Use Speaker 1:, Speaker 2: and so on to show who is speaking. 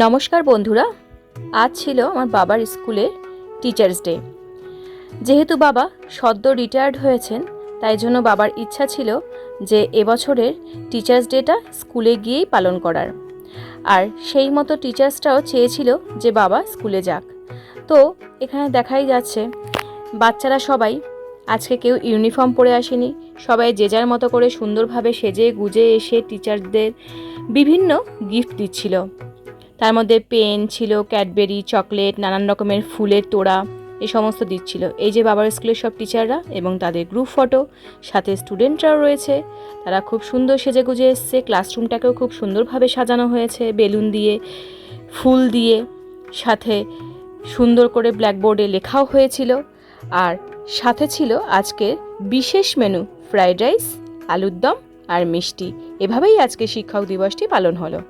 Speaker 1: নমস্কার বন্ধুরা, আজ ছিল আমার বাবার স্কুলের টিচার্স ডে। যেহেতু বাবা সদ্য রিটায়ার্ড হয়েছেন, তাই জন্য বাবার ইচ্ছা ছিল যে এবছরের টিচার্স ডেটা স্কুলে গিয়েই পালন করার। আর সেই মতো টিচার্সটাও চেয়েছিল যে বাবা স্কুলে যাক। তো এখানে দেখাই যাচ্ছে বাচ্চারা সবাই আজকে কেউ ইউনিফর্ম পরে আসেনি, সবাই যে যার মতো করে সুন্দরভাবে সেজে গুজে এসে টিচারদের বিভিন্ন গিফট দিচ্ছিল। তার মধ্যে পেন ছিল, ক্যাডবেরি, চকলেট, নানান রকমের ফুলের তোড়া, এই সমস্ত দিচ্ছিল। এই যে বাবার স্কুলের সব টিচাররা এবং তাদের গ্রুপ ফটো, সাথে স্টুডেন্টরাও রয়েছে। তারা খুব সুন্দর সেজে গুজে এসছে। ক্লাসরুমটাকেও খুব সুন্দরভাবে সাজানো হয়েছে বেলুন দিয়ে, ফুল দিয়ে, সাথে সুন্দর করে ব্ল্যাকবোর্ডে লেখাও হয়েছিল। আর সাথে ছিল আজকের বিশেষ মেনু, ফ্রাইড রাইস, আলুর দম আর মিষ্টি। এভাবেই আজকে শিক্ষক দিবসটি পালন হলো।